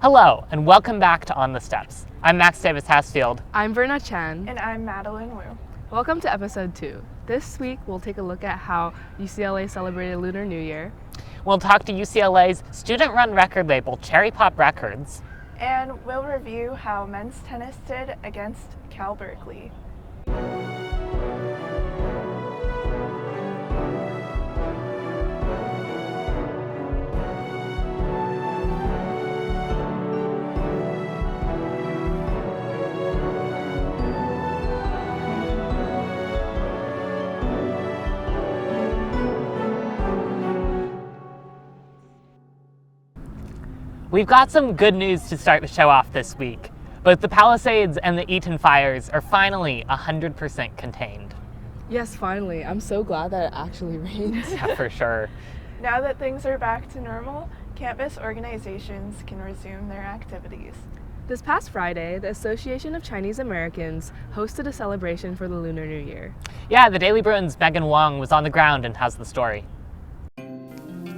Hello, and welcome back to On the Steps. I'm Davis-Housefield. I'm Verna Chen. And I'm Madeline Wu. Welcome to episode 2. This week, we'll take a look at how UCLA celebrated Lunar New Year. We'll talk to UCLA's student-run record label, Cherry Pop Records. And we'll review how men's tennis did against Cal Berkeley. We've got some good news to start the show off this week. Both the Palisades and the Eaton fires are finally 100% contained. Yes, finally. I'm so glad that it actually rained. Yeah, for sure. Now that things are back to normal, campus organizations can resume their activities. This past Friday, the Association of Chinese Americans hosted a celebration for the Lunar New Year. Yeah, the Daily Bruin's Megan Hoang was on the ground and has the story.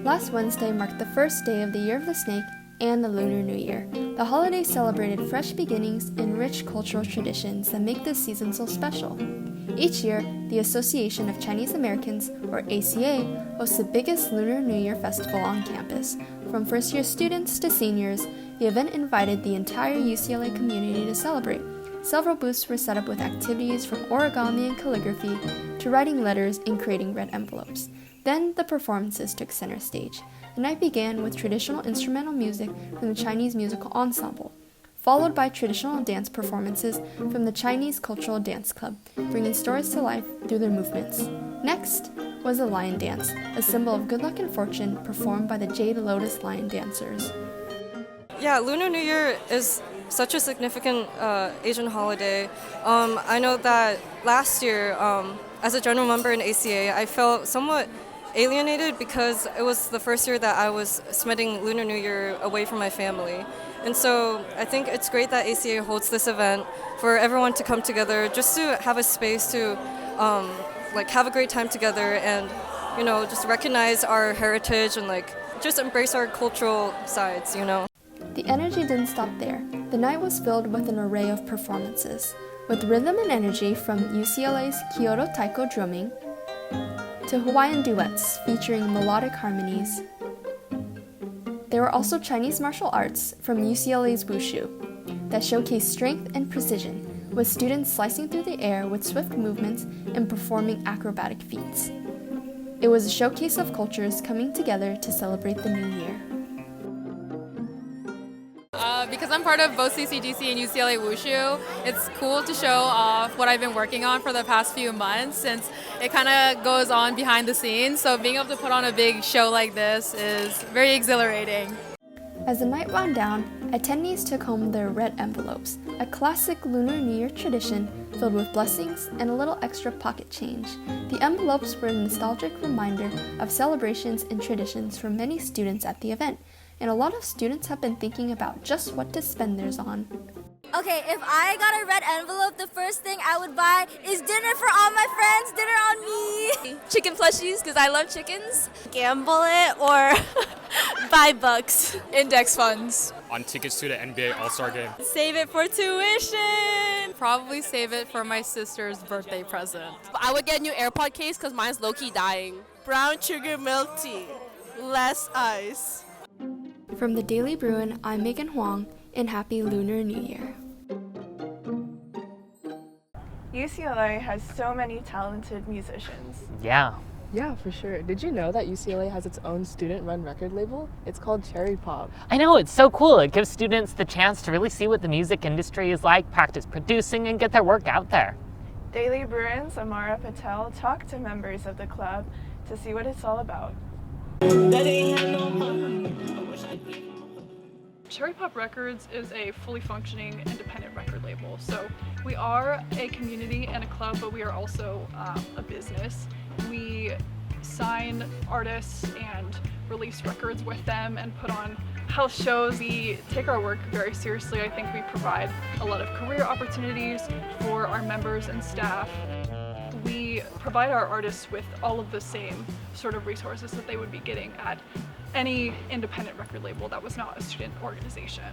Last Wednesday marked the first day of the Year of the Snake and the Lunar New Year. The holiday celebrated fresh beginnings and rich cultural traditions that make this season so special. Each year, the Association of Chinese Americans, or ACA, hosts the biggest Lunar New Year festival on campus. From first-year students to seniors, the event invited the entire UCLA community to celebrate. Several booths were set up with activities from origami and calligraphy to writing letters and creating red envelopes. Then the performances took center stage. The night began with traditional instrumental music from the Chinese Musical Ensemble, followed by traditional dance performances from the Chinese Cultural Dance Club, bringing stories to life through their movements. Next was the Lion Dance, a symbol of good luck and fortune performed by the Jade Lotus Lion Dancers. Yeah, Lunar New Year is such a significant Asian holiday. I know that last year, as a general member in ACA, I felt somewhat alienated because it was the first year that I was spending Lunar New Year away from my family. And so I think it's great that ACA holds this event for everyone to come together just to have a space to have a great time together and, just recognize our heritage and just embrace our cultural sides, The energy didn't stop there. The night was filled with an array of performances, with rhythm and energy from UCLA's Kyoto Taiko drumming to Hawaiian duets featuring melodic harmonies. There were also Chinese martial arts from UCLA's Wushu that showcased strength and precision, with students slicing through the air with swift movements and performing acrobatic feats. It was a showcase of cultures coming together to celebrate the new year. Because I'm part of both CCDC and UCLA Wushu, it's cool to show off what I've been working on for the past few months since it kind of goes on behind the scenes. So being able to put on a big show like this is very exhilarating. As the night wound down, attendees took home their red envelopes, a classic Lunar New Year tradition filled with blessings and a little extra pocket change. The envelopes were a nostalgic reminder of celebrations and traditions for many students at the event, and a lot of students have been thinking about just what to spend theirs on. Okay, if I got a red envelope, the first thing I would buy is dinner for all my friends, dinner on me. Chicken plushies, because I love chickens. Gamble it or buy books. Index funds. On tickets to the NBA All-Star Game. Save it for tuition. Probably save it for my sister's birthday present. I would get a new AirPod case because mine's low-key dying. Brown sugar milk tea. Less ice. From the Daily Bruin, I'm Megan Hoang, and Happy Lunar New Year. UCLA has so many talented musicians. Yeah. Yeah, for sure. Did you know that UCLA has its own student-run record label? It's called Cherry Pop. I know, it's so cool. It gives students the chance to really see what the music industry is like, practice producing, and get their work out there. Daily Bruin's Amara Patel talked to members of the club to see what it's all about. Cherry Pop Records is a fully functioning independent record label. So we are a community and a club, but we are also a business. We sign artists and release records with them and put on house shows. We take our work very seriously. I think we provide a lot of career opportunities for our members and staff. We provide our artists with all of the same sort of resources that they would be getting at any independent record label that was not a student organization.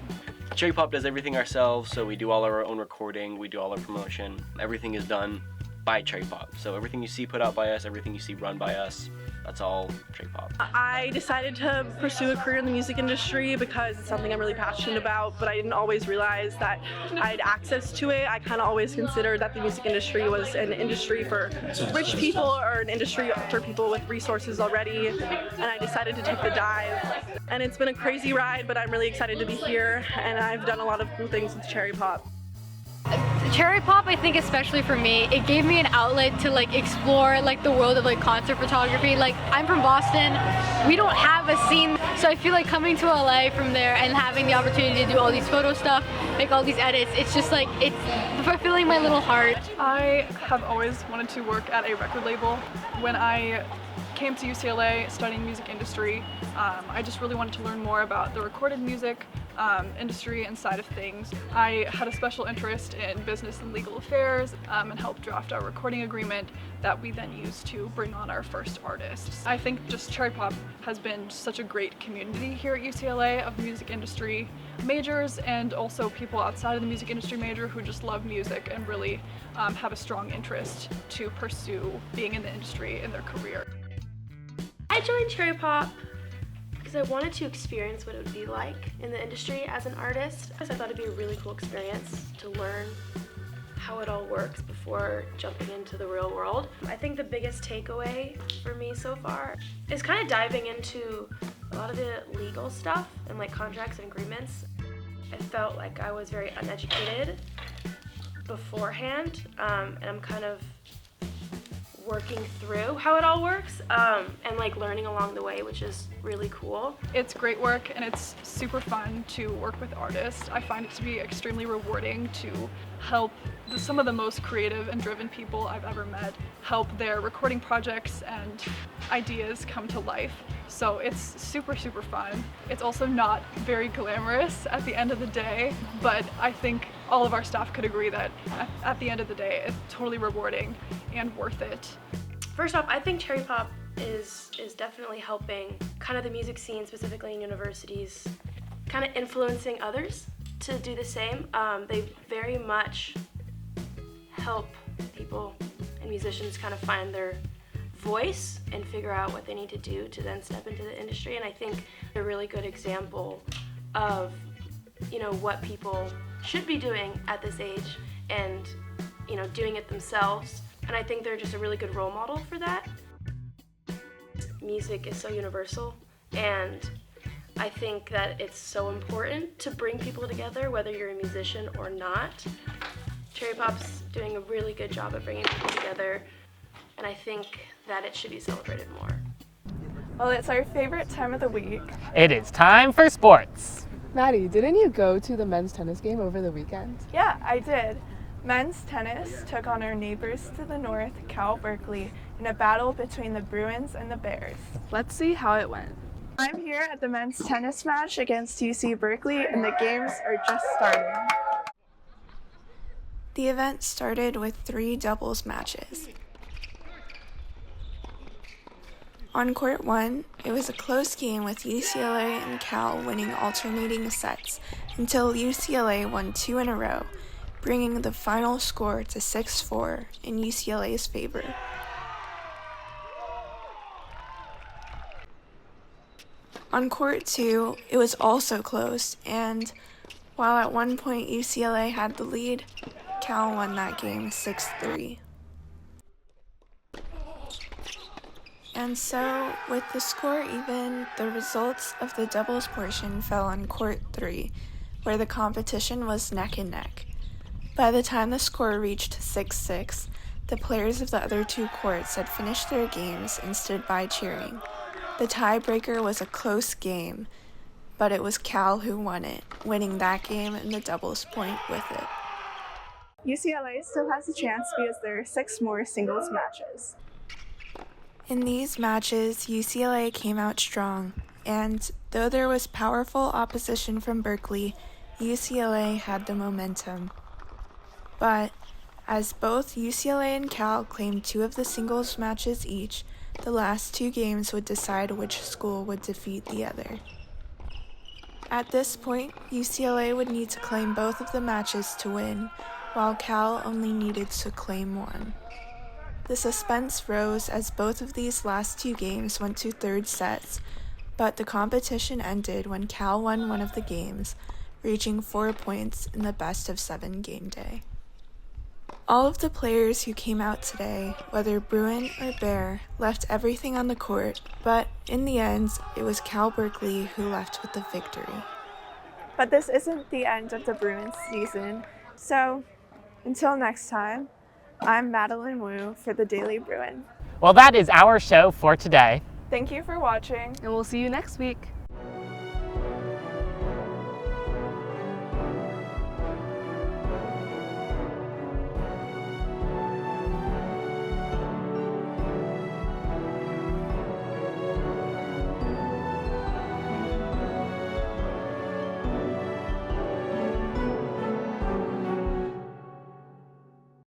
Cherry Pop does everything ourselves, so we do all our own recording, we do all our promotion. Everything is done by Cherry Pop. So everything you see put out by us, everything you see run by us, that's all Cherry Pop. I decided to pursue a career in the music industry because it's something I'm really passionate about, but I didn't always realize that I had access to it. I kind of always considered that the music industry was an industry for rich people or an industry for people with resources already, and I decided to take the dive. And it's been a crazy ride, but I'm really excited to be here, and I've done a lot of cool things with Cherry Pop. Cherry Pop, I think especially for me, it gave me an outlet to like explore like the world of like concert photography. Like I'm from Boston, we don't have a scene, so I feel like coming to LA from there and having the opportunity to do all these photo stuff, make all these edits, it's just like, it's fulfilling my little heart. I have always wanted to work at a record label. When I came to UCLA studying music industry, I just really wanted to learn more about the recorded music industry and side of things. I had a special interest in business and legal affairs and helped draft our recording agreement that we then used to bring on our first artists. I think just Cherry Pop has been such a great community here at UCLA of music industry majors and also people outside of the music industry major who just love music and really have a strong interest to pursue being in the industry in their career. I joined Cherry Pop because I wanted to experience what it would be like in the industry as an artist. I thought it'd be a really cool experience to learn how it all works before jumping into the real world. I think the biggest takeaway for me so far is kind of diving into a lot of the legal stuff and like contracts and agreements. I felt like I was very uneducated beforehand, and I'm kind of working through how it all works and like learning along the way, which is really cool. It's great work and it's super fun to work with artists. I find it to be extremely rewarding to help some of the most creative and driven people I've ever met help their recording projects and ideas come to life. So it's super, super fun. It's also not very glamorous at the end of the day, but I think all of our staff could agree that at the end of the day, it's totally rewarding and worth it. First off, I think Cherry Pop is definitely helping kind of the music scene, specifically in universities, kind of influencing others to do the same. They very much help people and musicians kind of find their voice and figure out what they need to do to then step into the industry. And I think they're a really good example of, you know, what people should be doing at this age and, you know, doing it themselves. And I think they're just a really good role model for that. Music is so universal, and I think that it's so important to bring people together, whether you're a musician or not. Cherry Pop's doing a really good job at bringing people together, and I think that it should be celebrated more. Well, it's our favorite time of the week. It is time for sports. Maddie, didn't you go to the men's tennis game over the weekend? Yeah, I did. Men's tennis took on our neighbors to the north, Cal Berkeley, in a battle between the Bruins and the Bears. Let's see how it went. I'm here at the men's tennis match against UC Berkeley, and the games are just starting. The event started with 3 doubles matches. On court 1, it was a close game with UCLA and Cal winning alternating sets until UCLA won 2 in a row, bringing the final score to 6-4 in UCLA's favor. On court 2, it was also close, and while at one point UCLA had the lead, Cal won that game 6-3. And so, with the score even, the results of the doubles portion fell on court 3, where the competition was neck and neck. By the time the score reached 6-6, the players of the other 2 courts had finished their games and stood by cheering. The tiebreaker was a close game, but it was Cal who won it, winning that game and the doubles point with it. UCLA still has a chance because there are 6 more singles matches. In these matches, UCLA came out strong, and though there was powerful opposition from Berkeley, UCLA had the momentum. But as both UCLA and Cal claimed 2 of the singles matches each, the last 2 games would decide which school would defeat the other. At this point, UCLA would need to claim both of the matches to win, while Cal only needed to claim 1. The suspense rose as both of these last 2 games went to 3rd sets, but the competition ended when Cal won one of the games, reaching 4 points in the best-of-7 game day. All of the players who came out today, whether Bruin or Bear, left everything on the court, but in the end, it was Cal Berkeley who left with the victory. But this isn't the end of the Bruins season, so until next time, I'm Madeline Wu for the Daily Bruin. Well, that is our show for today. Thank you for watching, and we'll see you next week.